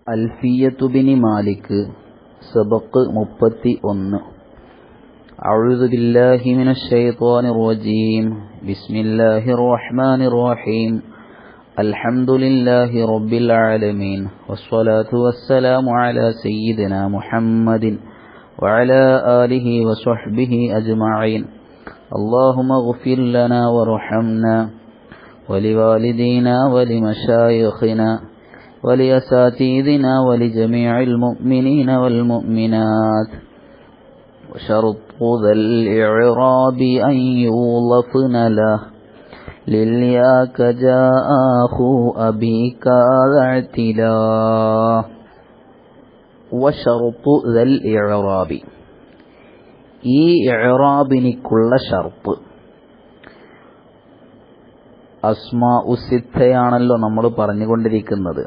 അൽഫിയത്തു ബിനി മാലിക് സബഖ് 31. അഊദു ബില്ലാഹി മിനശ് ശൈത്വാനിർ റജീം. ബിസ്മില്ലാഹിർ റഹ്മാനിർ റഹീം. അൽഹംദുലില്ലാഹി റബ്ബിൽ ആലമീൻ. വസ്സലാത്തു വസ്സലാമു അലാ സയ്യിദിനാ മുഹമ്മദിൻ വഅലാ ആലിഹി വസ്വഹ്ബിഹി അജ്മഈൻ. അല്ലാഹുമ്മ ഗ്ഫിർ ലനാ വർഹംനാ വലിവാലിദീനാ വലിമശായിഖിനാ ولأساتذتنا ولجميع المؤمنين والمؤمنات. وشرط ذا الإعراب أن يوظفن له للياك جاء أخو أبيك ذا اعتلاه. وشرط ذا الإعراب ഈ ഇഅ്റാബിനിക്കുള്ള ഷർത്ത് അസ്മാഉ സിത്തയാണല്ലോ നമ്മൾ പറഞ്ഞുകൊണ്ടിരിക്കുന്നത്.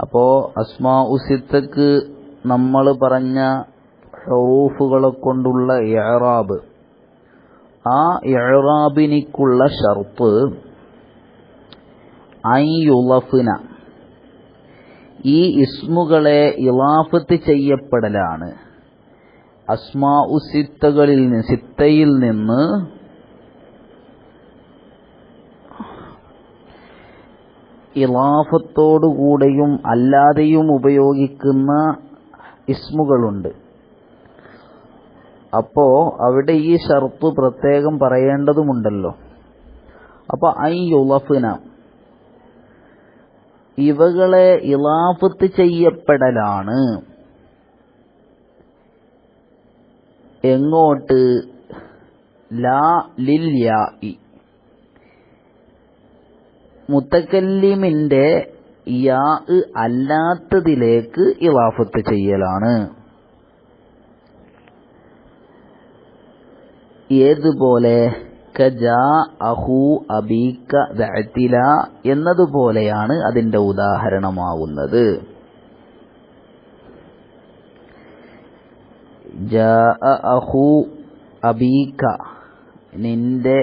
അപ്പോൾ അസ്മാഉ സിത്തക്ക് നമ്മൾ പറഞ്ഞ ഹുറൂഫുകളെ കൊണ്ടുള്ള ഇഅ്റാബ്, ആ ഇഅ്റാബിനിക്കുള്ള ഷർത്ത് അൻ യുളഫ്ന, ഈ ഇസ്മുകളെ ഇളാഫത്ത് ചെയ്യപ്പെടലാണ്. അസ്മാഉ സിത്തയിൽ നിന്ന് ഇളാഫത്തോടുകൂടെയും അല്ലാതെയും ഉപയോഗിക്കുന്ന ഇസ്മുകളുണ്ട്. അപ്പോ അവിടെ ഈ ഷർത്ത് പ്രത്യേകം പറയേണ്ടതുമുണ്ടല്ലോ. അപ്പൊ ഐ യുളഫ്ന, ഇവകളെ ഇളാഫത്ത് ചെയ്യപ്പെടലാണ്. എങ്ങോട്ട്? ലാ ലിൽ യാഇ, മുത്തക്കല്ലിമിന്റെ യാ അല്ലാത്തതിലേക്ക് ഇളാഫത്ത് ചെയ്യലാണ്. ഏതുപോലെ? കജാ അഹു അബീക ദഅതില എന്നതുപോലെയാണ് അതിന്റെ ഉദാഹരണമാവുന്നത്. ജാ അഹു അബീക, നിന്റെ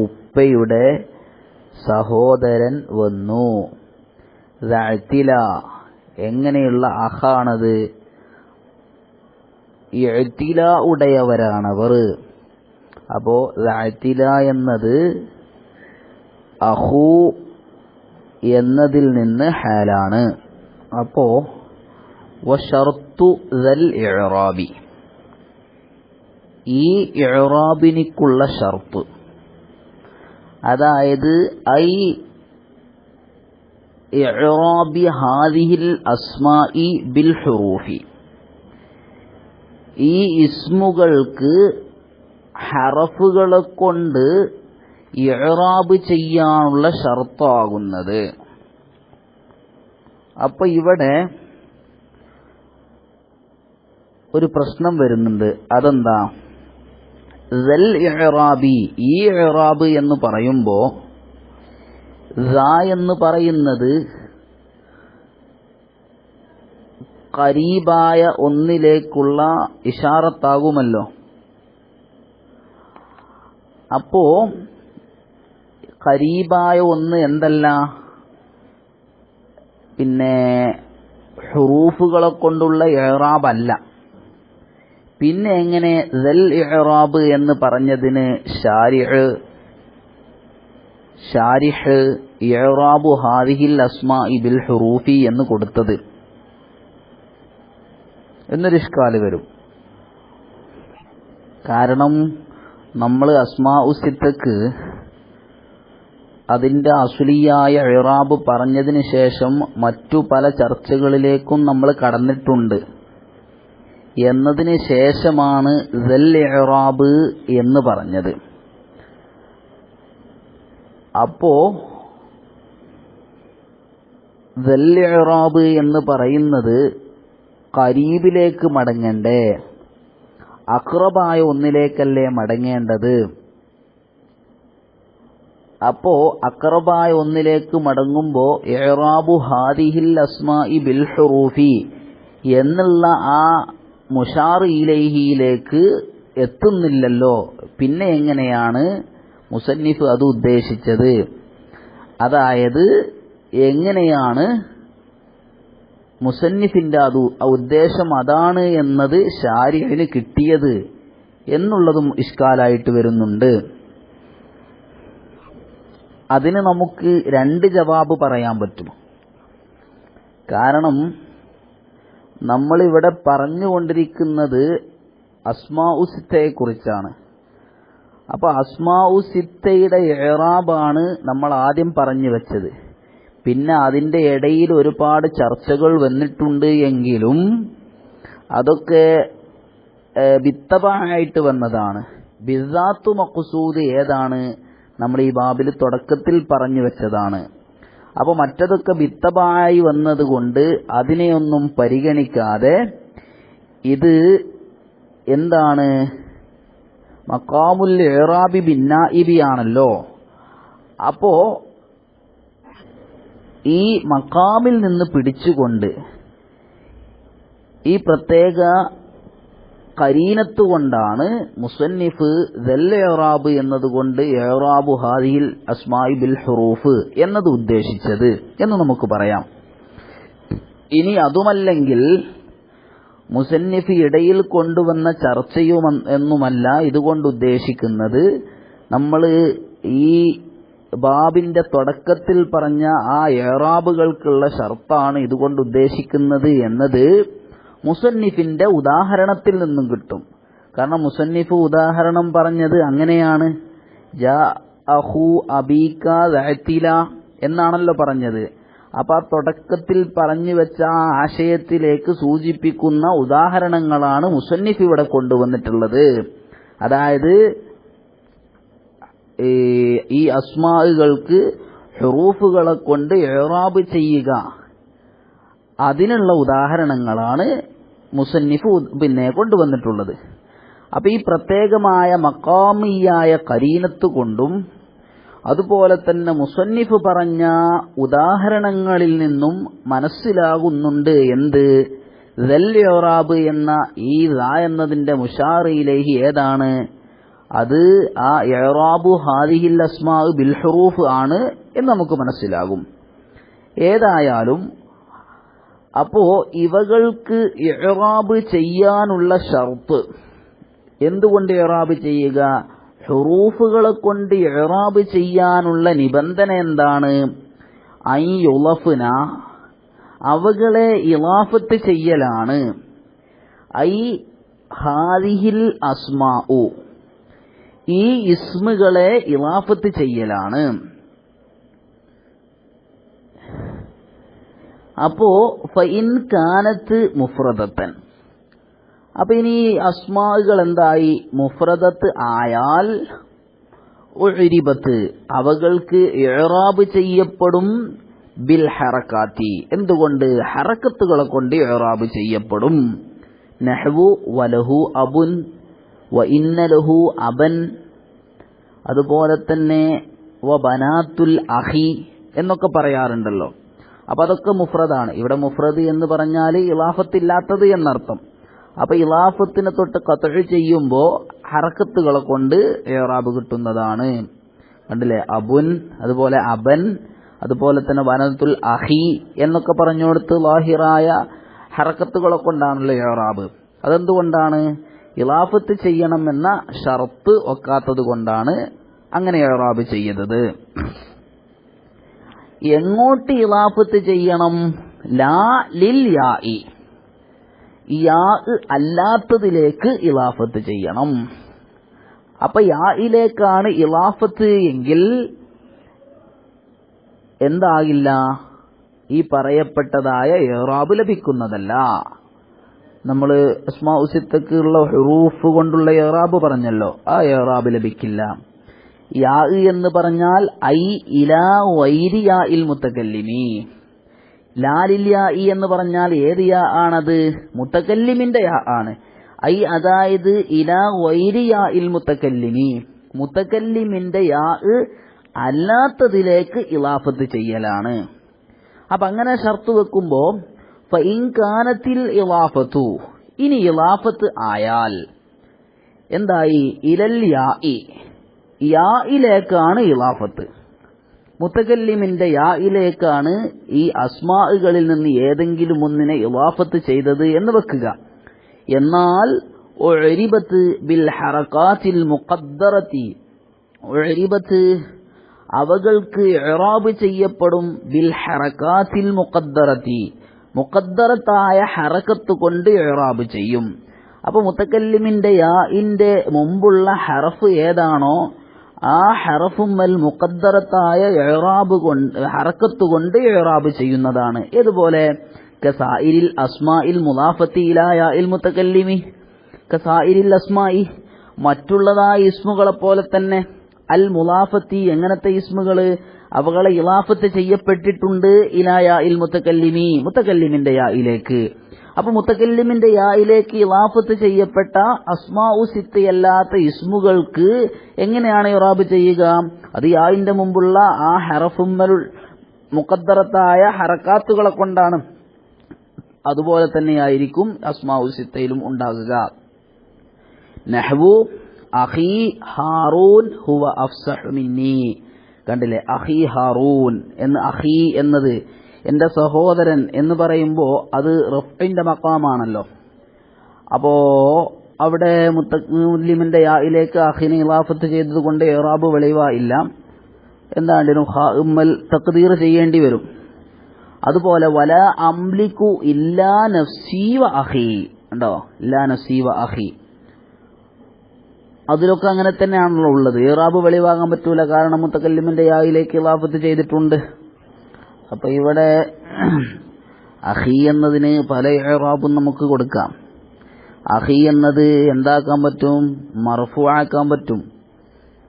ഉപ്പയുടെ സഹോദരൻ വന്നു. ദഅതില, എങ്ങനെയുള്ള അഹാണത്? ഇഅ്തില ഉടയവരാണവർ. അപ്പോ ദഅതില എന്നത് അഹു എന്നതിൽ നിന്ന് ഹാലാണ്. അപ്പോ വശർതു ദൽ ഇഅ്റാബി, ഈ ഇഅ്റാബിനിക്കുള്ള ഷർത്ത്, അതായത് ഐ ഇഅ്റാബി ഹാദിഹിൽ അസ്മാഇ ബിൽ ഹുറൂഫി, ഈ ഇസ്മുകൾക്ക് ഹറഫുകളെ കൊണ്ട് ഇഅ്റാബ് ചെയ്യാനുള്ള ഷർത്താകുന്നത്. അപ്പൊ ഇവിടെ ഒരു പ്രശ്നം വരുന്നുണ്ട്. അതെന്താ? ദൽ ഇഅ്റാബി, ഈ ഇഅ്റാബ് എന്ന് പറയുമ്പോ ദാ എന്ന് പറയുന്നത് ഖരീബായ ഒന്നിലേക്കുള്ള ഇശാറത്താകുമല്ലോ. അപ്പോ ഖരീബായ ഒന്ന് എന്തല്ല, പിന്നെ ഹുറൂഫുകളെ കൊണ്ടുള്ള ഇഅ്റാബ് അല്ല. പിന്നെ എങ്ങനെ ദൽ ഇഅ്റാബ് എന്ന് പറഞ്ഞതിന് ശാരിഹ് ഇഅ്റാബു ഹാദിഹിൽ അസ്മാഇ ബിൽ ഹുറൂഫി എന്ന് കൊടുത്തത് എന്നൊരു ഇഷ്കാല് വരും. കാരണം നമ്മൾ അസ്മാഉ സിത്തക്ക് അതിന്റെ അസ്ലിയായ ഇഅ്റാബ് പറഞ്ഞതിന് ശേഷം മറ്റു പല ചർച്ചകളിലേക്കും നമ്മൾ കടന്നിട്ടുണ്ട്. എന്നതിന് ശേഷമാണ് ദൽ ഇഅ്റാബ് എന്ന് പറഞ്ഞത്. അപ്പോ ദൽ ഇഅ്റാബ് എന്ന് പറയുന്നത് ഖരീബിലേക്ക് മടങ്ങണ്ടേ? അഖ്റബായ ഒന്നിലേക്കല്ലേ മടങ്ങേണ്ടത്? അപ്പോ അഖ്റബായ ഒന്നിലേക്ക് മടങ്ങുമ്പോ ഇഅ്റാബു ഹാദിഹിൽ അസ്മാഇ ബിൽ ഹുറൂഫി എന്നുള്ള ആ മുശാർ ഇലൈഹിയിലേക്ക് എത്തുന്നില്ലല്ലോ. പിന്നെ എങ്ങനെയാണ് മുസന്നിഫ് അത് ഉദ്ദേശിച്ചത്? അതായത് എങ്ങനെയാണ് മുസന്നിഫിന്റെ ഉദ്ദേശം അതാണ് എന്നത് ശാരിഅിന് കിട്ടിയത് എന്നുള്ളതും ഇഷ്കാലായിട്ട് വരുന്നുണ്ട്. അതിന് നമുക്ക് രണ്ട് ജവാബ് പറയാൻ പറ്റും. കാരണം നമ്മളിവിടെ പറഞ്ഞുകൊണ്ടിരിക്കുന്നത് അസ്മാഉ സിത്തയെ കുറിച്ചാണ്. അപ്പൊ അസ്മാഉ സിത്തയുടെ ഇഅ്റാബാണ് നമ്മൾ ആദ്യം പറഞ്ഞു വെച്ചത്. പിന്നെ അതിന്റെ ഇടയിൽ ഒരുപാട് ചർച്ചകൾ വന്നിട്ടുണ്ട് എങ്കിലും അതൊക്കെ ബിത്തബായിട്ട് വന്നതാണ്. ബിസാത്തു മഖ്സൂദ് ഏതാണ് നമ്മൾ ഈ ബാബിൽ തുടക്കത്തിൽ പറഞ്ഞു വെച്ചതാണ്. അപ്പോൾ മറ്റതൊക്കെ ബിത്തബായി വന്നതുകൊണ്ട് അതിനെയൊന്നും പരിഗണിക്കാതെ ഇത് എന്താണ് മഖാമുൽ ഇറാബി ബിന്നാഇബി ആണല്ലോ. അപ്പോ ഈ മഖാമിൽ നിന്ന് പിടിച്ചുകൊണ്ട് ഈ പ്രത്യേക ഖരീനത്ത് കൊണ്ടാണ് മുസന്നിഫ് ദൽ ഇറാബ് എന്നതുകൊണ്ട് ഇറാബു ഹാദിഹിൽ അസ്മാഇ ബിൽ ഹുറൂഫ് എന്നത് ഉദ്ദേശിച്ചത് എന്ന് നമുക്ക് പറയാം. ഇനി അതുമല്ലെങ്കിൽ മുസന്നിഫ് ഇടയിൽ കൊണ്ടുവന്ന ചർച്ചയും എന്നുമല്ല ഇതുകൊണ്ട് ഉദ്ദേശിക്കുന്നത്. നമ്മൾ ഈ ബാബിന്റെ തുടക്കത്തിൽ പറഞ്ഞ ആ ഇറാബുകൾക്കുള്ള ഷർത്താണ് ഇതുകൊണ്ട് ഉദ്ദേശിക്കുന്നത് എന്നത് മുസന്നിഫിന്റെ ഉദാഹരണത്തിൽ നിന്നും കിട്ടും. കാരണം മുസന്നിഫ് ഉദാഹരണം പറഞ്ഞത് അങ്ങനെയാണ്. ജാ അഹു അബീക ദഅതില എന്നാണല്ലോ പറഞ്ഞത്. അപ്പൊ ആ തുടക്കത്തിൽ പറഞ്ഞു വെച്ച ആ ആശയത്തിലേക്ക് സൂചിപ്പിക്കുന്ന ഉദാഹരണങ്ങളാണ് മുസന്നിഫ് ഇവിടെ കൊണ്ടുവന്നിട്ടുള്ളത്. അതായത് ഈ അസ്മാഉകൾക്ക് ഹുറൂഫുകളെ കൊണ്ട് ഇറാബ് ചെയ്യുക, അതിനുള്ള ഉദാഹരണങ്ങളാണ് മുസന്നിഫ് കൊണ്ടുവന്നിട്ടുള്ളത്. അപ്പൊ ഈ പ്രത്യേകമായ മഖാമിയായ ഖരീനത്ത് കൊണ്ടും അതുപോലെ തന്നെ മുസന്നിഫ് പറഞ്ഞ ഉദാഹരണങ്ങളിൽ നിന്നും മനസ്സിലാകുന്നുണ്ട് എന്ത് ദൽ ഇറാബ് എന്ന ഈ ദാ എന്നതിന്റെ മുശാർ ഇലൈഹി ഏതാണ്, അത് ആ ഇറാബു ഹാദിഹിൽ അസ്മാഉ ബിൽ ഹുറൂഫ് ആണ് എന്ന് നമുക്ക് മനസ്സിലാകും. ഏതായാലും അപ്പോ ഇവകൾക്ക് ഇഅ്റാബ് ചെയ്യാനുള്ള ഷർത്ത്, എന്തുകൊണ്ട് ഇഅ്റാബ് ചെയ്യുക, ഹുറൂഫുകളെ കൊണ്ട് ഇഅ്റാബ് ചെയ്യാനുള്ള നിബന്ധന എന്താണ്, ഐ യുളഫ്ന, അവകളെ ഇളാഫത്ത് ചെയ്യലാണ്. ഐ ഹാദിഹിൽ അസ്മാഉ, ഈ ഇസ്മുകളെ ഇളാഫത്ത് ചെയ്യലാണ്. അപ്പോ ഫഇൻ കാനത്ത് മുഫ്രദത്തൻ, അപ്പൊ ഇനി അസ്മാകൾ എന്തായി, മുഫ്രദത്ത് ആയാൽ ഉഇരിബത്ത്, അവകൾക്ക് ഇഅ്റാബ് ചെയ്യപ്പെടും ബിൽ ഹറകാത്തി, എന്തുകൊണ്ട്, ഹറക്കത്തുകളെ കൊണ്ട് ഇഅ്റാബ് ചെയ്യപ്പെടും. നഹ്വു വലഹു അബുൻ വ ഇന്ന ലഹു അബൻ, അതുപോലെ തന്നെ വ ബനാത്തുൽ അഖി എന്നൊക്കെ പറയാറുണ്ടല്ലോ. അപ്പൊ അതൊക്കെ മുഫ്രദാണ്. ഇവിടെ മുഫ്രദ് എന്ന് പറഞ്ഞാൽ ഇളാഫത്തില്ലാത്തത് എന്നർത്ഥം. അപ്പൊ ഇളാഫത്തിനെ തൊട്ട് ഖത്ഉ ചെയ്യുമ്പോൾ ഹറക്കത്തുകളെ കൊണ്ട് ഇഅ്റാബ് കിട്ടുന്നതാണ്. കണ്ടില്ലേ, അബുൻ, അതുപോലെ അബൻ, അതുപോലെ തന്നെ ബനാത്തുൽ അഖി എന്നൊക്കെ പറഞ്ഞുകൊടുത്ത് ലാഹിറായ ഹറക്കത്തുകളെ കൊണ്ടാണല്ലോ ഇഅ്റാബ്. അതെന്തുകൊണ്ടാണ്, ഇളാഫത്ത് ചെയ്യണമെന്ന ഷർത്ത് ഒക്കാത്തത് കൊണ്ടാണ് അങ്ങനെ ഇഅ്റാബ് ചെയ്യുന്നത്. എങ്ങോട്ട് ഇളാഫത്ത് ചെയ്യണം, ലാ ലിൽ യാഇ, യാ അല്ലാത്തതിലേക്ക് ഇളാഫത്ത് ചെയ്യണം. അപ്പൊ യായിലേക്കാണ് ഇളാഫത്ത് എങ്കിൽ എന്താകില്ല, ഈ പറയപ്പെട്ടതായ ഇഅ്റാബ് ലഭിക്കുന്നതല്ല. നമ്മൾ അസ്മാഉ സിത്തക്കുള്ള ഹുറൂഫ് കൊണ്ടുള്ള ഇഅ്റാബ് പറഞ്ഞല്ലോ, ആ ഇഅ്റാബ് ലഭിക്കില്ല. യാ എന്ന് പറഞ്ഞാൽ ഐ ഇലാ വൈരി യാഇൽ മുത്തകല്ലിമി, ലാലിൽ യാ എന്ന് പറഞ്ഞാൽ ഏത് യാ ആണത്, മുത്തകല്ലിമിന്റെ യാ ആണ്. ഐ അതായത് ഇലാ വൈരി യാഇൽ മുത്തകല്ലിമി, മുത്തകല്ലിമിന്റെ യാ അല്ലാത്തതിലേക്ക് ഇളാഫത്ത് ചെയ്യലാണ്. അപ്പൊ അങ്ങനെ ഷർത്ത് വെക്കുമ്പോ ഫഇൻ കാനത്തിൽ ഇളാഫത്തു, ഇനി ഇളാഫത്ത് ആയാൽ എന്തായി, ഇലൽ യാഇ, യായിലേക്കാണ് ഇളാഫത്ത്. മുത്തകല്ലിമിന്റെ യായിലേക്കാണ് ഈ അസ്മാഉകളിൽ നിന്ന് ഏതെങ്കിലും ഒന്നിനെ ഇളാഫത്ത് ചെയ്തത് എന്ന് വെക്കുക. എന്നാൽ ഉഅരിബത്ത് ബിൽ ഹറകാത്തിൽ മുഖദ്ദറത്തി, ഉഅരിബത്ത് അവകൾക്ക് ഇഅ്റാബ് ചെയ്യപ്പെടും ബിൽ ഹറകാത്തിൽ മുഖദ്ദറത്തി, മുഖദ്ദറത്തായ ഹറക്കത്ത് കൊണ്ട് ഇഅ്റാബ് ചെയ്യും. അപ്പൊ മുത്തകല്ലിമിന്റെ യാഇന്റെ മുമ്പുള്ള ഹറഫ് ഏതാണോ ആ ഹറഫുമ്മൽ മുഖദ്ദറത്തായ ഇഅ്റാബ് കൊണ്ട് ഹറക്കത്ത് കൊണ്ട് ഇഅ്റാബ് ചെയ്യുന്നതാണ്. ഇതുപോലെ കസായിരിൽ അസ്മാഇൽ മുളാഫത്തി ഇലാ യാഇൽ മുത്തകല്ലിമി, കസായിരിൽ അസ്മായി മറ്റുള്ളതായ ഇസ്മുകളെ പോലെ തന്നെ അൽ മുളാഫത്തി എങ്ങനത്തെ ഇസ്മുകള് അവകളെ ഇളാഫത്ത് ചെയ്യപ്പെട്ടിട്ടുണ്ട് ഇലാ യാഇൽ മുത്തകല്ലിമി, മുത്തകല്ലിമിന്റെ യായിലേക്ക്. അപ്പൊ മുത്തകല്ലിമിന്റെ യായിലേക്ക് ഇളാഫത്ത് ചെയ്യപ്പെട്ട അസ്മാഉ സിത്തയല്ലാത്ത ഇസ്മുകൾക്ക് എങ്ങനെയാണ് ഇറാബ് ചെയ്യുക? അത് യായിന്റെ മുമ്പുള്ള ആ ഹറഫുമ്മൽ മുഖദ്ദറത്തായ ഹറക്കാത്തുകളെ കൊണ്ടാണ്. അതുപോലെ തന്നെയായിരിക്കും അസ്മാഉ സിത്തയിലും ഉണ്ടാകുക. നഹ്വു അഖി ഹാറൂൻ ഹുവ അഫ്സഹു മിന്നി, കണ്ടില്ലേ? അഖി ഹാറൂൻ എന്ന്, അഖി എന്നത് എന്റെ സഹോദരൻ എന്ന് പറയുമ്പോൾ അത് റഫ്ഇന്റെ മഖാമാണല്ലോ. അപ്പോ അവിടെ മുത്തകല്ലിമിന്റെ യായിലേക്ക് അഖിനെ ഇളാഫത്ത് ചെയ്തതുകൊണ്ട് ഇറാബ് വെളിവായില്ല, എന്താണ്ടിനും ഖാഇമ്മൽ തഖ്ദീർ ചെയ്യേണ്ടി വരും. അതുപോലെ വല അംലികു ഇല്ലാ നഫ്സി വ അഖി, ഉണ്ടോ? ഇല്ലാ നഫ്സി വ അഖി, അതിലൊക്കെ അങ്ങനെ തന്നെയാണല്ലോ ഉള്ളത്. ഇറാബ് വെളിവാകാൻ പറ്റൂല, കാരണം മുത്തകല്ലിമിന്റെ യായിലേക്ക് ഇളാഫത്ത് ചെയ്തിട്ടുണ്ട്. അപ്പൊ ഇവിടെ അഖി എന്നതിന് പല ഇറാബും നമുക്ക് കൊടുക്കാം. അഖി എന്നത് എന്താക്കാൻ പറ്റും? മർഫൂ ആക്കാൻ പറ്റും.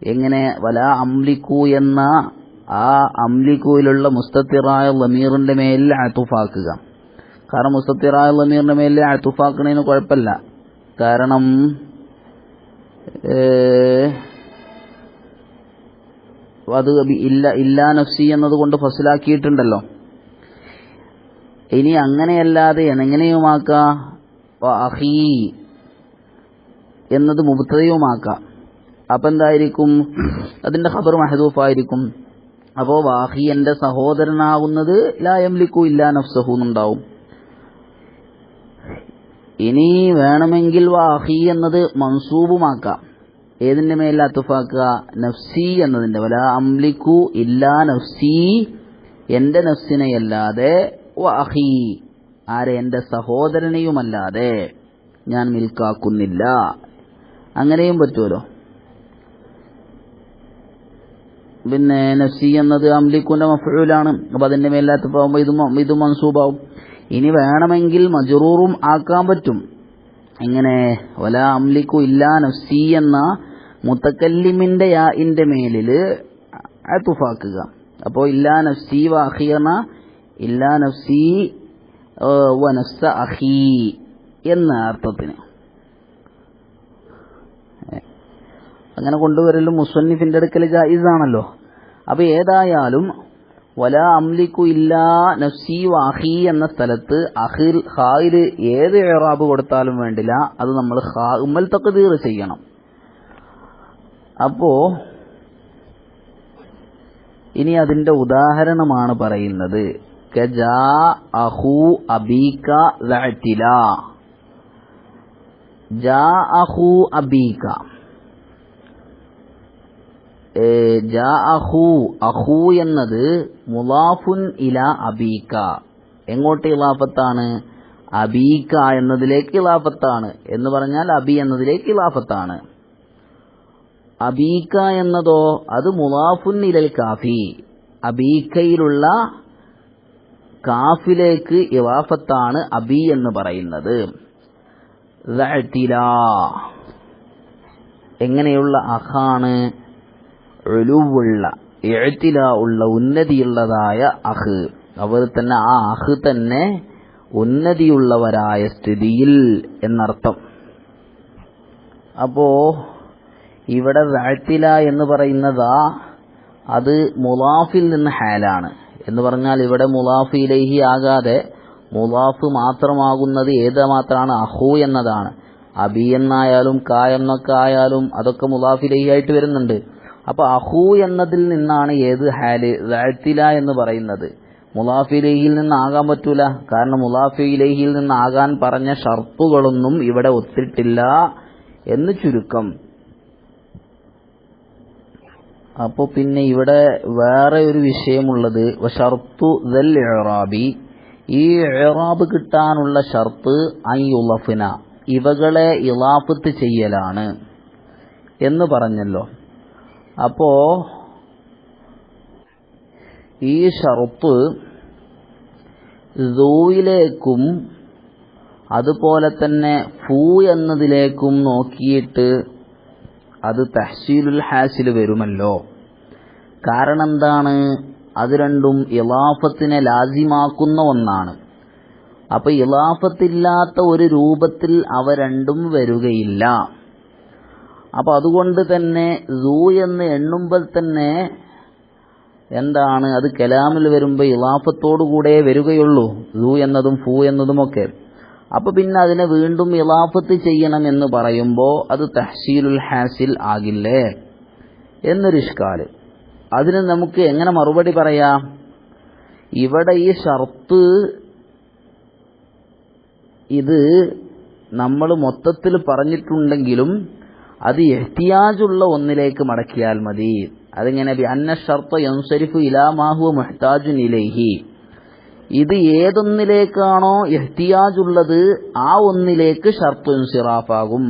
എങ്ങനെ? വല അംലിക്കു എന്ന ആ അംലിക്കുയിലുള്ള മുസ്തത്തിറായ ലമീറിന്റെ മേലിൽ അത്തുഫാക്കുക. കാരണം മുസ്തത്തിറായ ലമീറിന്റെ മേലിൽ അത്തുഫാക്കുന്നതിന് കുഴപ്പമില്ല, കാരണം അത് ഇല്ലാ നഫ്സി എന്നതുകൊണ്ട് ഫസിലാക്കിയിട്ടുണ്ടല്ലോ. ഇനി അങ്ങനെയല്ലാതെ എങ്ങനെയുമാക്കാം? അഖീ എന്നത് മുബ്തദയുമാക്കാം. അപ്പൊ എന്തായിരിക്കും? അതിന്റെ ഖബർ മഹ്ദൂഫായിരിക്കും. അപ്പോ വാഹി എന്റെ സഹോദരനാകുന്നത് ലാ യംലിക്കു ഇല്ലാ നഫ്സഹു എന്നുണ്ടാവും. ഇനി വേണമെങ്കിൽ വാഹി എന്നത് മൻസൂബുമാക്കാം. ഏതിന്റെ മേൽ അത്തുഫാക്കുക? നഫ്സി എന്നതിന്റെ. വല അംലിക്കു ഇല്ലാ നഫ്സി, എന്റെ നഫ്സിനെയല്ലാതെ, വഅഖി ആരെ? എന്റെ സഹോദരനെയുമല്ലാതെ ഞാൻ മിൽക്കാക്കുന്നില്ല. അങ്ങനെയും പറ്റുമല്ലോ. പിന്നെ നഫ്സി എന്നത് അംലിക്കുന്റെ മഫ്ഊലാണ്, അപ്പൊ അതിന്റെ മേൽ അത്തുഫാകുമ്പോൾ ഇത് മൻസൂബാവും. ഇനി വേണമെങ്കിൽ മജ്റൂറും ആക്കാൻ പറ്റും. എങ്ങനെ? വല അംലിക്കു ഇല്ലാ നഫ്സി എന്ന മുത്തകല്ലിമിന്റെ യാഇന്റെ മേലില് അത്തുഫാക്കുക. അപ്പോ ഇല്ലാ നഫ്സി വ അഖി എന്ന ഇല്ലാ നഫ്സി വ നഫ്സ അഖി എന്ന അർത്ഥത്തിന് അങ്ങനെ കൊണ്ടുവരലും മുസന്നിഫിന്റെ അടുക്കൽ ജായിസാണല്ലോ. അപ്പൊ ഏതായാലും വല അംലിക്കു ഇല്ലാ നഫ്സി വാഹി എന്ന സ്ഥലത്ത് അഖിൽ ഖായില് ഏത് ഇറാബ് കൊടുത്താലും വേണ്ടില്ല, അത് നമ്മൾ ഖാഇമ്മൽ തഖ്ദീർ ചെയ്യണം. അപ്പോ ഇനി അതിന്റെ ഉദാഹരണമാണ് പറയുന്നത്. കജാ അഖു അബീക ലഅതില, ജാ അഖു അബീക, ജാ അഖു, അഖു എന്നത് മുളാഫുൻ ഇലാ അബീക, എങ്ങോട്ട് ഇളാഫത്താണ്? അബീക എന്നതിലേക്ക് ഇളാഫത്താണ്. എന്ന് പറഞ്ഞാൽ അബി എന്നതിലേക്ക് ഇളാഫത്താണ്. അബീക എന്നതോ അത് മുളാഫുൻ ഇലൽ കാഫി, അബീക്കയിലുള്ള കാഫിലേക്ക് ഇളാഫത്താണ് അബി എന്ന് പറയുന്നത്. ലഅതില എങ്ങനെയുള്ള അഖാണ്? ഉലുവുള്ള, ഇഅ്തില ഉള്ള, ഉന്നതിയുള്ളതായ അഖ്. അവർ തന്നെ ആ അഖ് തന്നെ ഉന്നതിയുള്ളവരായ സ്ഥിതിയിൽ എന്നർത്ഥം. അപ്പോ ഇവിടെ ലഅതില എന്ന് പറയുന്നതാ അത് മുളാഫിൽ നിന്ന് ഹാലാണ്. എന്ന് പറഞ്ഞാൽ ഇവിടെ മുളാഫ് ഇലൈഹി ആകാതെ മുളാഫ് മാത്രമാകുന്നത് ഏത് മാത്രമാണ്? അഖു എന്നതാണ്. അബി എന്നായാലും കാ എന്നൊക്കെ ആയാലും അതൊക്കെ മുളാഫ് ഇലൈഹി ആയിട്ട് വരുന്നുണ്ട്. അപ്പോൾ അഹൂ എന്നതിൽ നിന്നാണ് ഏത് ഹാല് ദഅ്തില എന്ന് പറയുന്നത്. മുളാഫ് ഇലൈഹിയിൽ നിന്നാകാൻ പറ്റൂല. കാരണം മുളാഫ് ഇലൈഹിയിൽ നിന്നാകാൻ പറഞ്ഞ ഷർത്തുകളൊന്നും ഇവിടെ ഒത്തിട്ടില്ല എന്ന് ചുരുക്കം. അപ്പോൾ പിന്നെ ഇവിടെ വേറെ ഒരു വിഷയമുള്ളത് ഷർതു ദൽ ഇഅ്റാബി, ഈ ഇഅ്റാബ് കിട്ടാനുള്ള ഷർത്ത് അൻ യുളഫ്ന, ഇവകളെ ഇളാഫത്ത് ചെയ്യലാണ് എന്ന് പറഞ്ഞല്ലോ. അപ്പോ ഈ ഷർത്ത് ദൂയിലേക്കും അതുപോലെ തന്നെ ഫൂ എന്നതിലേക്കും നോക്കിയിട്ട് അത് തഹ്സീലുൽ ഹാസിൽ വരുമല്ലോ. കാരണം എന്താണ്? അത് രണ്ടും ഇളാഫത്തിനെ ലാസിമാക്കുന്ന ഒന്നാണ്. അപ്പൊ ഇളാഫത്തില്ലാത്ത ഒരു രൂപത്തിൽ അവ രണ്ടും വരികയില്ല. അപ്പൊ അതുകൊണ്ട് തന്നെ സൂ എന്ന് എണ്ണുമ്പോൾ തന്നെ എന്താണ്, അത് കലാമിൽ വരുമ്പോൾ ഇളാഫത്തോടു കൂടെ വരികയുള്ളൂ, സൂ എന്നതും ഫൂ എന്നതുമൊക്കെ. അപ്പൊ പിന്നെ അതിനെ വീണ്ടും ഇളാഫത്ത് ചെയ്യണം എന്ന് പറയുമ്പോൾ അത് തഹ്സീലുൽ ഹാസിൽ ആകില്ലേ എന്നൊരു ഇഷ്കാല്. അതിന് നമുക്ക് എങ്ങനെ മറുപടി പറയാം? ഇവിടെ ഈ ഷർത്ത് ഇത് നമ്മൾ മൊത്തത്തിൽ പറഞ്ഞിട്ടുണ്ടെങ്കിലും അത് ഇഹ്തിയാജുള്ള ഒന്നിലേക്ക് മടക്കിയാൽ മതി. അതിങ്ങനെ അന്ന ഷർത്ത യൻസരിഫു ഇലാ മാ ഹുവ മുഹ്താജുൻ ഇലൈഹി, ഇത് ഏതൊന്നിലേക്കാണോ ഇഹ്തിയാജുള്ളത് ആ ഒന്നിലേക്ക് ഷർത്ത് ഇൻസിറാഫാകും.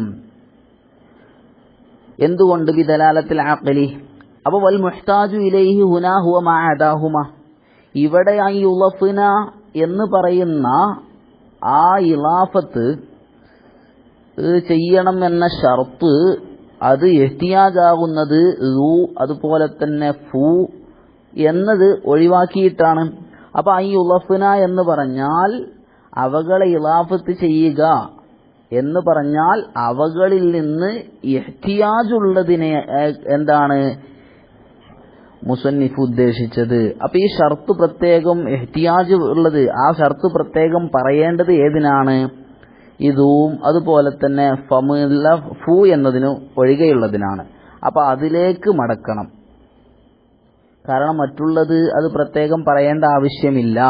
എന്തുകൊണ്ട്? ബിദലാലത്തിൽ അഖലി. അപ്പോൾ വൽ മുഹ്താജു ഇലൈഹി ഹുനാ ഹുവ മാ അദാഹുമ, ഇവിടെ ആ യുളഫ്ന എന്ന് പറയുന്ന ആ ഇളാഫത്ത് ചെയ്യണം എന്ന ഷർത്ത് അത് ഇഹ്തിയാജാകുന്നത് റൂ അതുപോലെ തന്നെ ഫൂ എന്നത് ഒഴിവാക്കിയിട്ടാണ്. അപ്പൊ ആ യുളഫ്ന എന്ന് പറഞ്ഞാൽ അവകളെ ഇളാഫത്ത് ചെയ്യുക എന്ന് പറഞ്ഞാൽ അവകളിൽ നിന്ന് ഇഹ്തിയാജുള്ളതിനെ എന്താണ് മുസന്നിഫ് ഉദ്ദേശിച്ചത്. അപ്പൊ ഈ ഷർത്ത് പ്രത്യേകം ഇഹ്തിയാജ് ഉള്ളത്, ആ ഷർത്ത് പ്രത്യേകം പറയേണ്ടത് ഏതിനാണ്? ഇതും അതുപോലെ തന്നെ ഫൂ എന്നതിന് ഒഴികെയുള്ളതിനാണ്. അപ്പൊ അതിലേക്ക് മടക്കണം. കാരണം മറ്റുള്ളത് അത് പ്രത്യേകം പറയേണ്ട ആവശ്യമില്ല.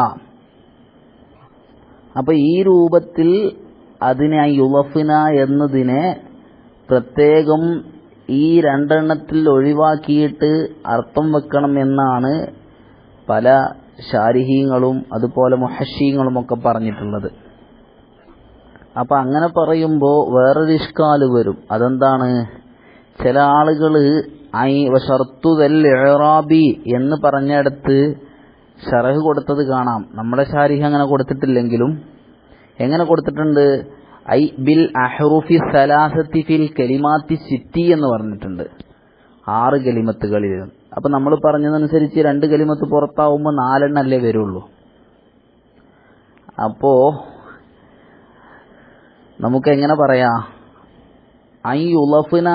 അപ്പൊ ഈ രൂപത്തിൽ അതിനെ യുളഫ്ന എന്നതിനെ പ്രത്യേകം ഈ രണ്ടെണ്ണത്തിൽ ഒഴിവാക്കിയിട്ട് അർത്ഥം വെക്കണം എന്നാണ് പല ശാരിഹീങ്ങളും അതുപോലെ മുഹശ്ശീങ്ങളും ഒക്കെ പറഞ്ഞിട്ടുള്ളത്. അപ്പൊ അങ്ങനെ പറയുമ്പോൾ വേറൊരു ഇഷ്കാല് വരും. അതെന്താണ്? ചില ആളുകൾ ഷർതു ദൽ ഇഅ്റാബി എന്ന് പറഞ്ഞിടത്ത് ശറഹ് കൊടുത്തത് കാണാം. നമ്മുടെ ശാരിഹ് അങ്ങനെ കൊടുത്തിട്ടില്ലെങ്കിലും എങ്ങനെ കൊടുത്തിട്ടുണ്ട്? ഐ ബിൽ അഹ്റുഫി സലാസത്തി ഫിൽ കലിമാത്തി സിറ്റി എന്ന് പറഞ്ഞിട്ടുണ്ട്, 6 കലിമത്തുകളിൽ. അപ്പൊ നമ്മൾ പറഞ്ഞതനുസരിച്ച് 2 കലിമത്ത് പുറത്താവുമ്പോൾ 4 എണ്ണല്ലേ വരുള്ളൂ. അപ്പോ നമുക്ക് എങ്ങനെ പറയാം? ഐ യുളഫ്ന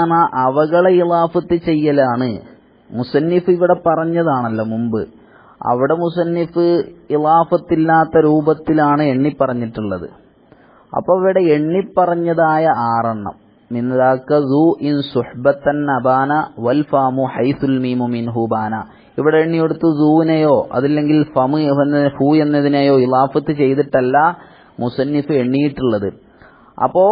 അവകളെ ഇളാഫത്ത് ചെയ്യലാണ്. മുസന്നിഫ് ഇവിടെ പറഞ്ഞതാണല്ലോ മുമ്പ്. അവിടെ മുസന്നിഫ് ഇളാഫത്തില്ലാത്ത രൂപത്തിലാണ് എണ്ണിപ്പറഞ്ഞിട്ടുള്ളത്. അപ്പൊ ഇവിടെ എണ്ണിപ്പറഞ്ഞതായ 6 എണ്ണം മിൻദാക സൂ ഇൻ സുഹ്ബത്തൻ അബാന വൽ ഫാമു ഹൈസുൽ മീമു മിൻഹു ബാന. ഇവിടെ എണ്ണിയെടുത്ത് സൂനെയോ അതില്ലെങ്കിൽ ഫൂ എന്നതിനെയോ ഇളാഫത്ത് ചെയ്തിട്ടല്ല മുസന്നിഫ് എണ്ണിയിട്ടുള്ളത്. അപ്പോ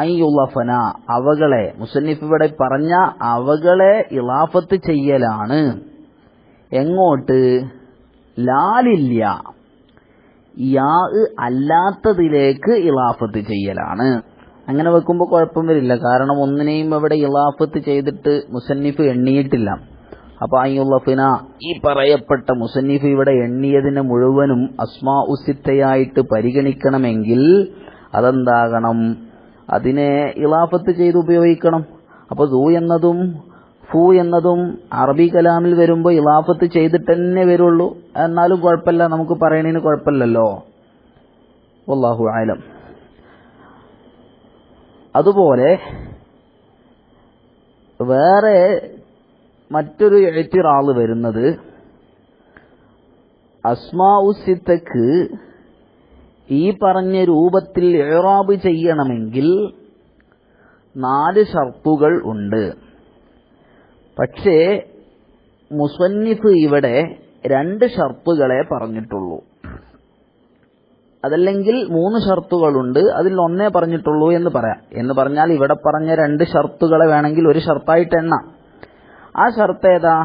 ഐ യുളഫന അവകളെ മുസന്നിഫ് ഇവിടെ പറഞ്ഞ അവകളെ ഇളാഫത്ത് ചെയ്യലാണ്. എങ്ങോട്ട്? ലാലില്ല, യാ അല്ലാത്തതിലേക്ക് ഇളാഫത്ത് ചെയ്യലാണ്. അങ്ങനെ വെക്കുമ്പോൾ കുഴപ്പം വരില്ല. കാരണം ഒന്നിനെയും ഇവിടെ ഇളാഫത്ത് ചെയ്തിട്ട് മുസന്നിഫ് എണ്ണിയിട്ടില്ല. അപ്പൊ യുളഫ്ന ഈ പറയപ്പെട്ട മുസന്നിഫ് ഇവിടെ എണ്ണിയതിനെ മുഴുവനും അസ്മാ ഉസിത്തയായിട്ട് പരിഗണിക്കണമെങ്കിൽ അതെന്താകണം? അതിനെ ഇളാഫത്ത് ചെയ്ത് ഉപയോഗിക്കണം. അപ്പൊ സൂ എന്നതും ഫൂ എന്നതും അറബി കലാമിൽ വരുമ്പോൾ ഇളാഫത്ത് ചെയ്തിട്ട് തന്നെ വരുള്ളൂ. എന്നാലും കുഴപ്പമില്ല, നമുക്ക് പറയണതിന് കുഴപ്പമില്ലല്ലോ. വല്ലാഹു അലം. അതുപോലെ വേറെ മറ്റൊരു ഇഅ്തിറാള് വരുന്നത് അസ്മാഉ സിത്തക്ക് ഈ പറഞ്ഞ രൂപത്തിൽ ഇഅ്റാബ് ചെയ്യണമെങ്കിൽ 4 ഷർത്തുകൾ ഉണ്ട്. പക്ഷേ മുസന്നിഫ് ഇവിടെ 2 ഷർത്തുകളെ പറഞ്ഞിട്ടുള്ളൂ. അതല്ലെങ്കിൽ 3 ഷർത്തുകളുണ്ട്, അതിൽ ഒന്നേ പറഞ്ഞിട്ടുള്ളൂ എന്ന് പറയാം. എന്ന് പറഞ്ഞാൽ ഇവിടെ പറഞ്ഞ 2 ഷർത്തുകളെ വേണമെങ്കിൽ ഒരു ഷർത്തായിട്ട് എണ്ണാം. ആ ഷർത്ത് ഏതാ?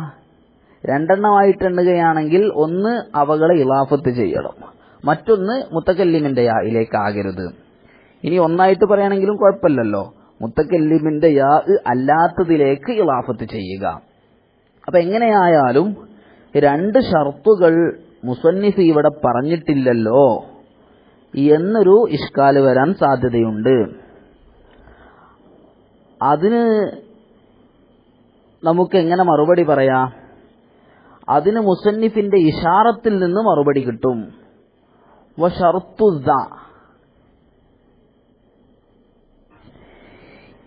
2 എണ്ണമായിട്ട് എണ്ണുകയാണെങ്കിൽ ഒന്ന് അവകളെ ഇളാഫത്ത് ചെയ്യണം, മറ്റൊന്ന് മുത്തക്കല്ലിമിന്റെ യായിലേക്ക് ആകരുത്. ഇനി ഒന്നായിട്ട് പറയുകയാണെങ്കിലും കുഴപ്പമില്ലല്ലോ, മുത്തക്കല്ലിമിന്റെ യാ അല്ലാത്തതിലേക്ക് ഇളാഫത്ത് ചെയ്യുക. അപ്പൊ എങ്ങനെയായാലും 2 ഷർത്തുകൾ മുസന്നിഫ് ഇവിടെ പറഞ്ഞിട്ടില്ലല്ലോ എന്നൊരു ഇഷ്കാല് വരാൻ സാധ്യതയുണ്ട്. അതിന് നമുക്ക് എങ്ങനെ മറുപടി പറയാം? അതിന് മുസന്നിഫിന്റെ ഇഷാറത്തിൽ നിന്ന് മറുപടി കിട്ടും. വശർതു ദ,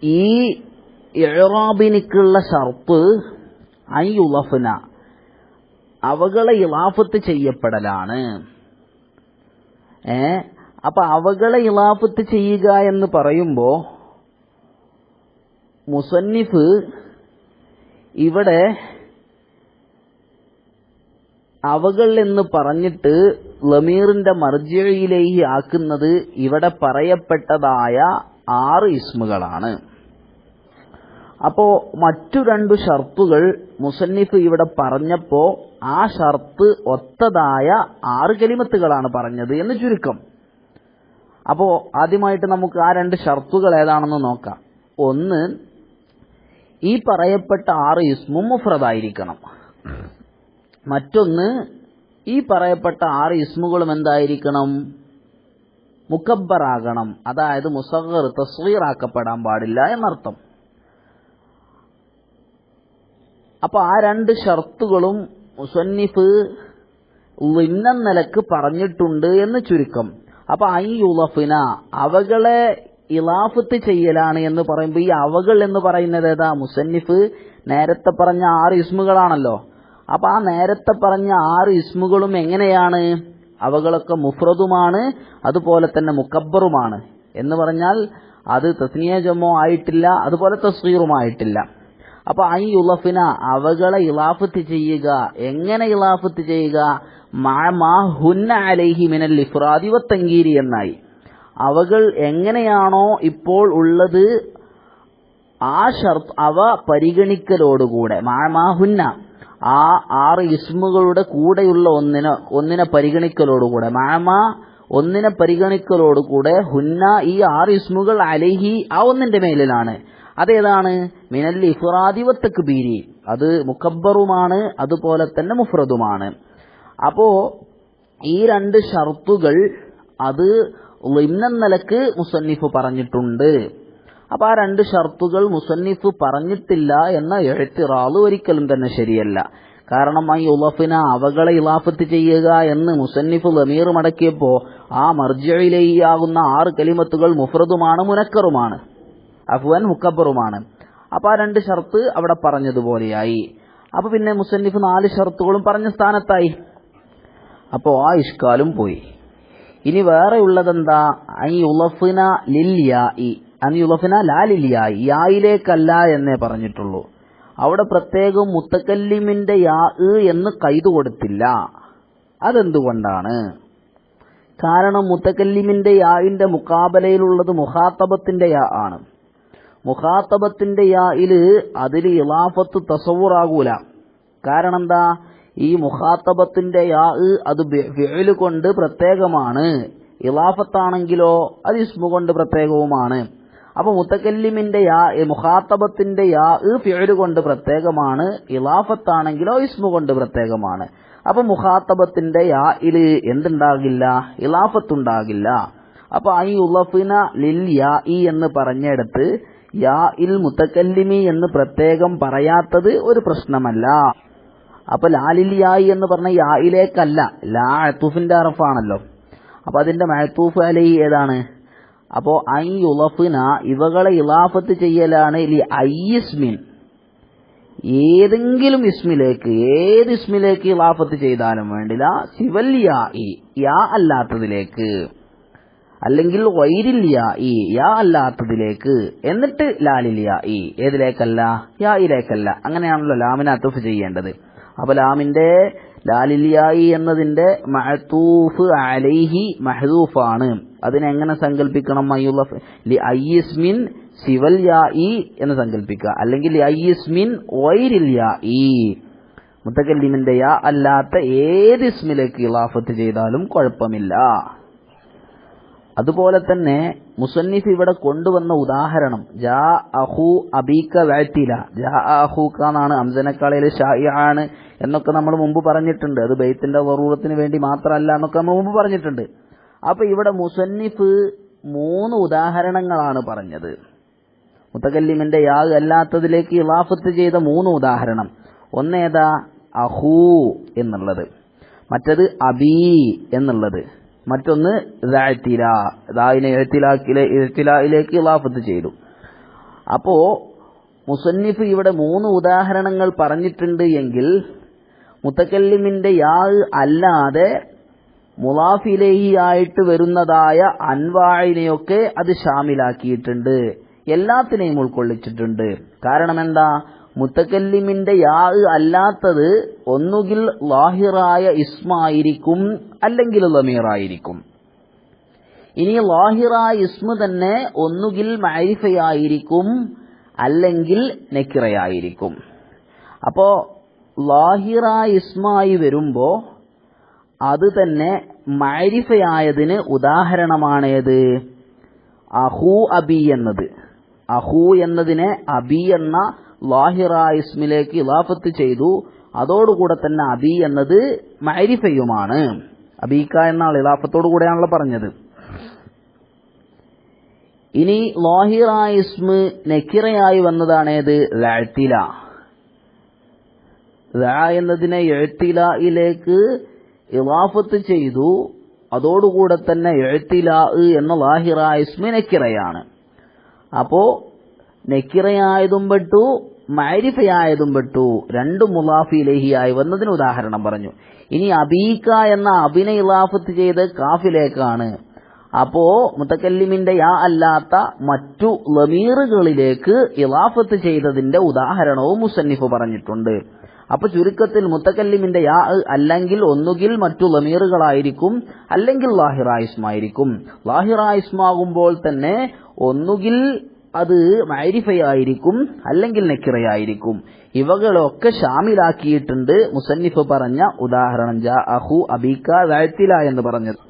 ഈ ഇഅ്റാബിനിക്കുള്ള ഷർത്ത് അയ്യുളഫ്ന, അവകളെ ഇളാഫത്ത് ചെയ്യപ്പെടലാണ്. അപ്പൊ അവകളെ ഇളാഫത്ത് ചെയ്യുക എന്ന് പറയുമ്പോ മുസന്നിഫ് ഇവിടെ അവകൾ എന്ന് പറഞ്ഞിട്ട് ലമീറിന്റെ മർജിയിലേക്ക് ആക്കുന്നത് ഇവിടെ പറയപ്പെട്ടതായ 6 ഇസ്മുകളാണ്. അപ്പോ മറ്റു 2 ഷർത്തുകൾ മുസന്നിഫ് ഇവിടെ പറഞ്ഞപ്പോ ആ ഷർത്ത് ഒത്തതായ 6 കലിമത്തുകളാണ് പറഞ്ഞത് എന്ന് ചുരുക്കം. അപ്പോ ആദ്യമായിട്ട് നമുക്ക് ആ 2 ഷർത്തുകൾ ഏതാണെന്ന് നോക്കാം. ഒന്ന്, ഈ പറയപ്പെട്ട 6 ഇസ്മും മുഫ്രദായിരിക്കണം. മറ്റൊന്ന്, ഈ പറയപ്പെട്ട 6 ഇസ്മുകളും എന്തായിരിക്കണം? മുക്കബ്ബറാകണം, അതായത് മുസഗ്ഗർ തസ്ഗീറാക്കപ്പെടാൻ പാടില്ല എന്നർത്ഥം. അപ്പൊ ആ 2 ഷർത്തുകളും മുസന്നിഫ് ളിന്ന നിലക്ക് പറഞ്ഞിട്ടുണ്ട് എന്ന് ചുരുക്കം. അപ്പൊ അയ്യുളഫിന, അവകളെ ഇളാഫത്ത് ചെയ്യലാണ് എന്ന് പറയുമ്പോൾ ഈ അവകൾ എന്ന് പറയുന്നത് ഏതാ? മുസന്നിഫ് നേരത്തെ പറഞ്ഞ 6 ഇസ്മുകളാണല്ലോ. അപ്പൊ ആ നേരത്തെ പറഞ്ഞ 6 ഇസ്മുകളും എങ്ങനെയാണ്? അവകളൊക്കെ മുഫ്രദുമാണ്, അതുപോലെ തന്നെ മുക്കബ്ബറുമാണ്. എന്ന് പറഞ്ഞാൽ അത് തസ്നിയ ജമോ ആയിട്ടില്ല, അതുപോലെ തസ്ഗീറുമായിട്ടില്ല. അപ്പൊ അയ്യുളഫിന, അവകളെ ഇളാഫത്ത് ചെയ്യുക. എങ്ങനെ ഇളാഫത്ത് ചെയ്യുക? മാ ഹുന്ന അലൈഹി മിനൽ ഇഫ്റാദി വത്തൻകീരി എന്നായി. അവകൾ എങ്ങനെയാണോ ഇപ്പോൾ ഉള്ളത് ആ ഷർത്ത്, അവ പരിഗണിക്കലോടുകൂടെ, മാഹുന്ന, ആ 6 ഇസ്മുകളുടെ കൂടെയുള്ള ഒന്നിനെ പരിഗണിക്കലോടുകൂടെ, ഒന്നിനെ പരിഗണിക്കലോടുകൂടെ, ഹുന്ന, ഈ 6 ഇസ്മുകൾ അലൈഹി, ആ ഒന്നിന്റെ മേലിലാണ്. അതേതാണ്? മിനൽ ഇഫ്റാദി വത്തക്ബീരി, അത് മുക്കബ്ബറുമാണ്, അതുപോലെ തന്നെ മുഫ്രദുമാണ്. അപ്പോ ഈ 2 ഷർത്തുകൾ അത് ളിന്ന നിലക്ക് മുസന്നിഫ് പറഞ്ഞിട്ടുണ്ട്. അപ്പൊ ആ 2 ഷർത്തുകൾ മുസന്നിഫ് പറഞ്ഞിട്ടില്ല എന്ന ഇഅ്തിറാദ് ഒരിക്കലും തന്നെ ശരിയല്ല. കാരണം ഈ ഉളഫിന, അവകളെ ഇളാഫത്ത് ചെയ്യുക എന്ന് മുസന്നിഫ് ലമീർ മടക്കിയപ്പോ ആ മർജിയിലേയാകുന്ന 6 കലിമത്തുകൾ മുഫ്രദുമാണ്, മുനക്കറുമാണ്, അഫ്വൻ മുക്കബ്ബറുമാണ്. അപ്പൊ ആ 2 ഷർത്ത് അവിടെ പറഞ്ഞതുപോലെയായി. അപ്പൊ പിന്നെ മുസന്നിഫ് 4 ഷർത്തുകളും പറഞ്ഞ സ്ഥാനത്തായി. അപ്പോ ആ ഇഷ്കാലും പോയി. ഇനി വേറെ ഉള്ളതെന്താ? അയ്യുളഫിന ലിൽ യാഇ, അൻയുളഫിന ലാ ലിൽ യാഇ, യായിലേക്കല്ല എന്നേ പറഞ്ഞിട്ടുള്ളൂ. അവിടെ പ്രത്യേകം മുത്തക്കല്ലിമിന്റെ യാ എന്ന് കൈതു കൊടുത്തില്ല. അതെന്തുകൊണ്ടാണ്? കാരണം മുത്തക്കല്ലിമിന്റെ യാഇന്റെ മുഖാബലയിലുള്ളത് മുഖാത്തബത്തിന്റെ യാ ആണ്. മുഖാത്തബത്തിന്റെ യായില് അതിൽ ഇളാഫത്ത് തസവ്വുറാകൂല. കാരണം എന്താ? ഈ മുഖാത്തബത്തിന്റെ യാ അത് ഫിഅ്ല് കൊണ്ട് പ്രത്യേകമാണ്, ഇളാഫത്താണെങ്കിലോ അത് ഇസ്മു കൊണ്ട് പ്രത്യേകവുമാണ്. അപ്പൊ മുത്തക്കല്ലിമിന്റെ യാ, മുഖാത്തബത്തിന്റെ യാ ഫിഅ്ല് കൊണ്ട് പ്രത്യേകമാണ്, ഇളാഫത്താണെങ്കിലോ ഇസ്മു കൊണ്ട് പ്രത്യേകമാണ്. അപ്പൊ മുഖാത്തബത്തിന്റെ യാഇല് എന്തുണ്ടാകില്ല? ഇളാഫത്തുണ്ടാകില്ല. അപ്പൊ അയ്യുളഫിന ലിൽ യാഇ എന്ന് പറഞ്ഞെടുത്ത് യാഇൽ മുത്തക്കല്ലിമി എന്ന് പ്രത്യേകം പറയാത്തത് ഒരു പ്രശ്നമല്ല. അപ്പൊ ലാലിൽ യായി എന്ന് പറഞ്ഞ യായിലേക്കല്ല, ലാ അഅ്തുഫിന്റെ അറഫാണല്ലോ. അപ്പൊ അതിന്റെ മഅ്തൂഫ് അലൈഹി ഏതാണ്? അപ്പോ അയ്യുളഫിന, ഇവകളെ ഇളാഫത്ത് ചെയ്യലാണ് ലി അയ്യിസ്മിൻ, ഏതെങ്കിലും ഇസ്മിലേക്ക്, ഏത് ഇസ്മിലേക്ക് ഇളാഫത്ത് ചെയ്താലും വേണ്ടില്ല, സിവൽ യാഇ, യാ അല്ലാത്തതിലേക്ക്, അല്ലെങ്കിൽ ഗൈരിൽ യാഇ, യാ അല്ലാത്തതിലേക്ക്, എന്നിട്ട് ലാലിൽ യാഇ, ഏതിലേക്കല്ല? യായിലേക്കല്ല. അങ്ങനെയാണല്ലോ ലാമിനെ അത്ഫ് ചെയ്യേണ്ടത്. അപ്പോൾ ലാമിന്റെ ലാലിലിയായി എന്നതിന്റെ മഅതൂഫ് അലൈഹി മഹ്ദൂഫാണ്. അതിനെങ്ങനെ സങ്കല്പിക്കണം? ലി അയ്യിസ്മിൻ സിവൽ യാഇ എന്ന് സങ്കല്പിക്കുക, അല്ലെങ്കിൽ ലി അയ്യിസ്മിൻ ഗൈരിൽ യാഇ, മുത്തകല്ലിമിന്റെ യാ അല്ലാത്ത ഏത് ഇസ്മിലേക്ക് ഇളാഫത്ത് ചെയ്താലും കുഴപ്പമില്ല. അതുപോലെ തന്നെ മുസന്നിഫ് ഇവിടെ കൊണ്ടുവന്ന ഉദാഹരണം ജാ അഹു അബീക വഅതില, ജാ അഹൂക എന്നാണ്, അംസനക്കാളയിൽ ഷായിആണ് എന്നൊക്കെ നമ്മൾ മുമ്പ് പറഞ്ഞിട്ടുണ്ട്. അത് ബൈത്തിന്റെ വറൂറത്തിന് വേണ്ടി മാത്രമല്ല എന്നൊക്കെ നമ്മൾ മുമ്പ് പറഞ്ഞിട്ടുണ്ട്. അപ്പൊ ഇവിടെ മുസന്നിഫ് 3 ഉദാഹരണങ്ങളാണ് പറഞ്ഞത്. മുത്തകല്ലിമിന്റെ യാ അല്ലാത്തതിലേക്ക് ഇളാഫത്ത് ചെയ്ത 3 ഉദാഹരണം. ഒന്നേതാ? അഹൂ എന്നുള്ളത്, മറ്റത് അബീ എന്നുള്ളത്, മറ്റൊന്ന് ഇഅ്തിലായിലേക്ക് ഇളാഫത്ത് ചെയ്തു. അപ്പോ മുസന്നിഫ് ഇവിടെ 3 ഉദാഹരണങ്ങൾ പറഞ്ഞിട്ടുണ്ട് എങ്കിൽ മുത്തകല്ലിമിന്റെ യാ അല്ലാതെ മുളാഫ് ഇലൈഹി ആയിട്ട് വരുന്നതായ അൻവാഇനെയൊക്കെ അത് ഷാമിലാക്കിയിട്ടുണ്ട്, എല്ലാത്തിനെയും ഉൾക്കൊള്ളിച്ചിട്ടുണ്ട്. കാരണം എന്താ? മുത്തകല്ലിമിന്റെ യാ അല്ലാത്തത് ഒന്നുകിൽ ലാഹിറായ ഇസ്മായിരിക്കും, അല്ലെങ്കിൽ ലമീറായിരിക്കും. ഇനി ലാഹിറായ ഇസ്മ തന്നെ ഒന്നുകിൽ മഅരിഫയായിരിക്കും, അല്ലെങ്കിൽ നക്കിറയായിരിക്കും. അപ്പോ ലാഹിറായ ഇസ്മായി വരുമ്പോ അത് തന്നെ മഅരിഫയായതിന് ഉദാഹരണമാണേത്? അഹൂ അബി എന്നത്. അഹൂ എന്നതിനെ അബി എന്ന ലാഹിറായ ഇസ്മിലേക്ക് ഇളാഫത്ത് ചെയ്തു. അതോടുകൂടെ തന്നെ അബി എന്നത് മഅരിഫയുമാണ്. അബീക എന്ന ഇളാഫത്തോടു കൂടെയാണല്ലോ പറഞ്ഞത്. ഇനി ലാഹിറായ ഇസ്മ് നക്കിറയായി വന്നതാണേത്? ഇഅ്തില. എന്നതിനെ ഇഅ്തിലായിലേക്ക് ഇളാഫത്ത് ചെയ്തു. അതോടുകൂടെ തന്നെ ഇഅ്തിലാ എന്ന ലാഹിറായ ഇസ്മ് നക്കിറയാണ്. അപ്പോ നക്കിറയായതും പെട്ടു, മഅരിഫയായതും പെട്ടു, രണ്ടും മുളാഫ് ഇലൈഹിയായി വന്നതിന് ഉദാഹരണം പറഞ്ഞു. ഇനി അബീക എന്ന അബിനെ ഇളാഫത്ത് ചെയ്ത് കാഫിലേക്കാണ്. അപ്പോ മുത്തകല്ലിമിന്റെ യാ അല്ലാത്ത മറ്റു ലമീറുകളിലേക്ക് ഇളാഫത്ത് ചെയ്തതിന്റെ ഉദാഹരണവും മുസന്നിഫ് പറഞ്ഞിട്ടുണ്ട്. അപ്പൊ ചുരുക്കത്തിൽ മുത്തകല്ലിമിന്റെ യാ അല്ലെങ്കിൽ ഒന്നുകിൽ മറ്റു ലമീറുകളായിരിക്കും, അല്ലെങ്കിൽ ലാഹിറായ ഇസ്മായിരിക്കും. ലാഹിറായ ഇസ്മാകുമ്പോൾ തന്നെ ഒന്നുകിൽ അത് മഅരിഫയായിരിക്കും, അല്ലെങ്കിൽ നക്കിറയായിരിക്കും. ഇവകളൊക്കെ ഷാമിലാക്കിയിട്ടുണ്ട് മുസന്നിഫ് പറഞ്ഞ ഉദാഹരണം ജാ അഹു അബീക വഅ്തില എന്ന് പറഞ്ഞത്.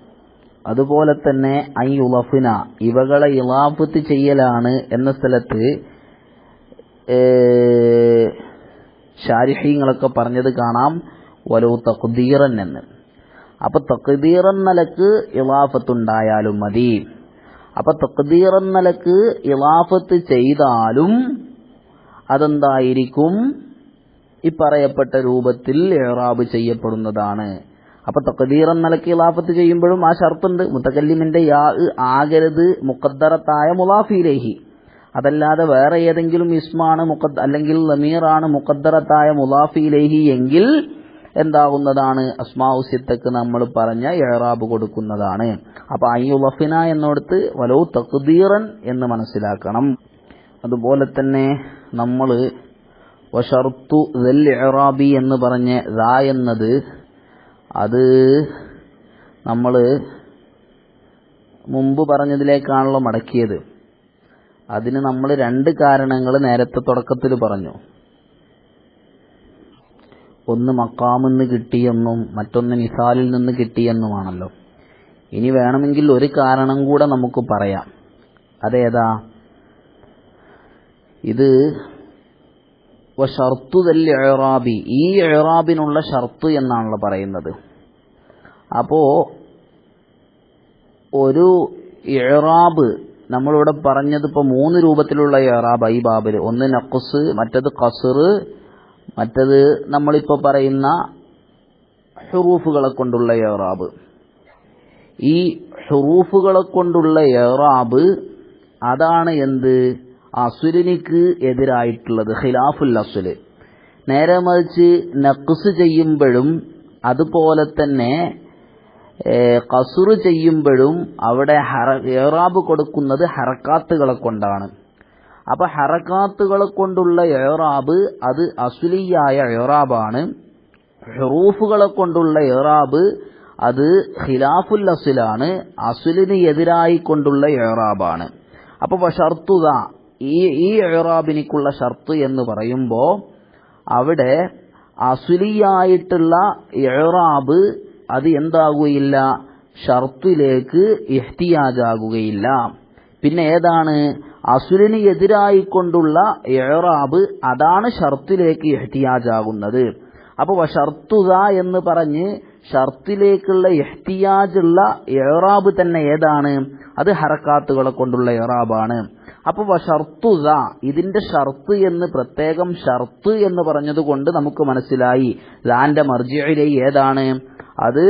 അതുപോലെ തന്നെ അയ്യുളഫിന, ഇവകളെ ഇളാഫത്ത് ചെയ്യലാണ് എന്ന സ്ഥലത്ത് ശാരിഹീങ്ങളൊക്കെ പറഞ്ഞത് കാണാം വലൗ തഖ്ദീറൻ എന്ന്. അപ്പൊ തഖ്ദീറൻ നിലക്ക് ഇളാഫത്തുണ്ടായാലും മതി. അപ്പൊ തഖ്ദീറൻ നിലക്ക് ഇളാഫത്ത് ചെയ്താലും അതെന്തായിരിക്കും? ഈ പറയപ്പെട്ട രൂപത്തിൽ ഇഅ്റാബ് ചെയ്യപ്പെടുന്നതാണ്. അപ്പൊ തഖ്ദീറൻ നിലക്ക് ഇളാഫത്ത് ചെയ്യുമ്പോഴും ആ ഷർത്തുണ്ട്, മുത്തകല്ലിമിന്റെ യാ ആകരുത് മുഖദ്ദറത്തായ മുളാഫ് ഇലൈഹി. അതല്ലാതെ വേറെ ഏതെങ്കിലും ഇസ്മാണ് അല്ലെങ്കിൽ ലമീറാണ് മുഖദ്ദറത്തായ മുളാഫ് ഇലൈഹി എങ്കിൽ എന്താകുന്നതാണ്? അസ്മാഉ സിത്തക്ക് നമ്മൾ പറഞ്ഞ ഇഅ്റാബ് കൊടുക്കുന്നതാണ്. അപ്പൊ അയ്യുളഫിന എന്നോടത്ത് വലൗ തഖ്ദീറൻ എന്ന് മനസ്സിലാക്കണം. അതുപോലെ തന്നെ നമ്മൾ വശർതു ദൽ ഇഅ്റാബി എന്ന് പറഞ്ഞ ദാ എന്നത് അത് നമ്മൾ മുമ്പ് പറഞ്ഞതിലേക്കാണല്ലോ മടക്കിയത്. അതിന് നമ്മൾ 2 കാരണങ്ങൾ നേരത്തെ തുടക്കത്തിൽ പറഞ്ഞു. ഒന്ന് മഖാമിൽ നിന്ന് കിട്ടിയെന്നും മറ്റൊന്ന് മിസാലിൽ നിന്ന് കിട്ടിയെന്നുമാണല്ലോ. ഇനി വേണമെങ്കിൽ ഒരു കാരണം കൂടെ നമുക്ക് പറയാം. അതേതാ? ഇത് വശർതു ദൽ ഇഅ്റാബി, ഈ ഇഅ്റാബിനുള്ള ഷർത്ത് എന്നാണല്ലോ പറയുന്നത്. അപ്പോ ഒരു ഇഅ്റാബ് നമ്മളിവിടെ പറഞ്ഞത് ഇപ്പോൾ 3 രൂപത്തിലുള്ള ഇഅ്റാബ് ഈ ബാബിൽ. ഒന്ന് നഖ്സ്, മറ്റത് ഖസ്ർ, മറ്റത് നമ്മളിപ്പോൾ പറയുന്ന ഹുറൂഫുകളെ കൊണ്ടുള്ള ഇഅ്റാബ്. ഈ ഹുറൂഫുകളെ കൊണ്ടുള്ള ഇഅ്റാബ് അതാണ് എന്ത്? അസ്ലിനിക്ക് എതിരായിട്ടുള്ളത്, ഖിലാഫുൽ അസ്ൽ. നേരെ മറിച്ച് നഖ്സ് ചെയ്യുമ്പോഴും അതുപോലെ തന്നെ ഖസ്ർ ചെയ്യുമ്പോഴും അവിടെ ഇഅ്റാബ് കൊടുക്കുന്നത് ഹറക്കാത്തുകളെ കൊണ്ടാണ്. അപ്പൊ ഹറക്കാത്തുകളെ കൊണ്ടുള്ള ഇഅ്റാബ് അത് അസ്ലിയായ ഇഅ്റാബാണ്. ഹുറൂഫുകളെ കൊണ്ടുള്ള ഇറാബ് അത് ഖിലാഫുൽ അസ്ലാണ്, അസ്ലിന് എതിരായി കൊണ്ടുള്ള ഇറാബാണ്. അപ്പോൾ ഷർത്തുദ ഈ ഇറാബിനിക്കുള്ള ഷർത്ത് എന്ന് പറയുമ്പോൾ അവിടെ അസ്ലിയായിട്ടുള്ള ഇറാബ് അത് എന്താകുകയില്ല, ഷർത്തിലേക്ക് ഇഹ്തിയാജാകുകയില്ല. പിന്നെ ഏതാണ് അസ്ലിന് എതിരായി കൊണ്ടുള്ള ഇറാബ്, അതാണ് ഷർത്തിലേക്ക് ഇഹ്തിയാജാകുന്നത്. അപ്പോൾ ഷർത്തുദ എന്ന് പറഞ്ഞ് ഷർത്തിലേക്കുള്ള ഇഹ്തിയാജുള്ള ഇറാബ് തന്നെ ഏതാണ്, അത് ഹറക്കാത്തുകളെ കൊണ്ടുള്ള ഇറാബാണ്. അപ്പോൾ ഷർത്തുദ ഇതിന്റെ ഷർത്ത് എന്ന് പ്രത്യേകം ഷർത്ത് എന്ന് പറഞ്ഞതുകൊണ്ട് നമുക്ക് മനസ്സിലായി ലാന്റെ മർജിഇലെ ഏതാണ്, അത്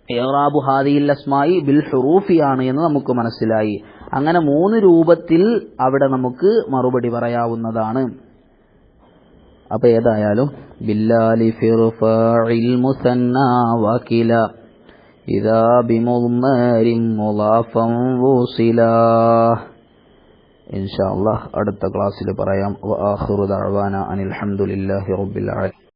ഇറാബു ഹാദിഹിൽ അസ്മായി ബിൽ ഹുറൂഫിയാണ് എന്ന് നമുക്ക് മനസ്സിലായി. അങ്ങനെ 3 രൂപത്തിൽ അവിടെ നമുക്ക് മറുപടി പറയാവുന്നതാണ്. അപ്പൊ ഏതായാലും ബില്ലാലി ഫിർഫാഇൽ മുസന്നാ വകില ഇദാ ബിമുദ്മരിൻ മുളാഫൻ വൂസിലാ. ഇൻഷാ അല്ലാഹ് അടുത്ത ക്ലാസ്സിൽ പറയാം. വആഖിറു ദഅവാന അനിൽ ഹംദുലില്ലാഹി റബ്ബിൽ ആലമീൻ.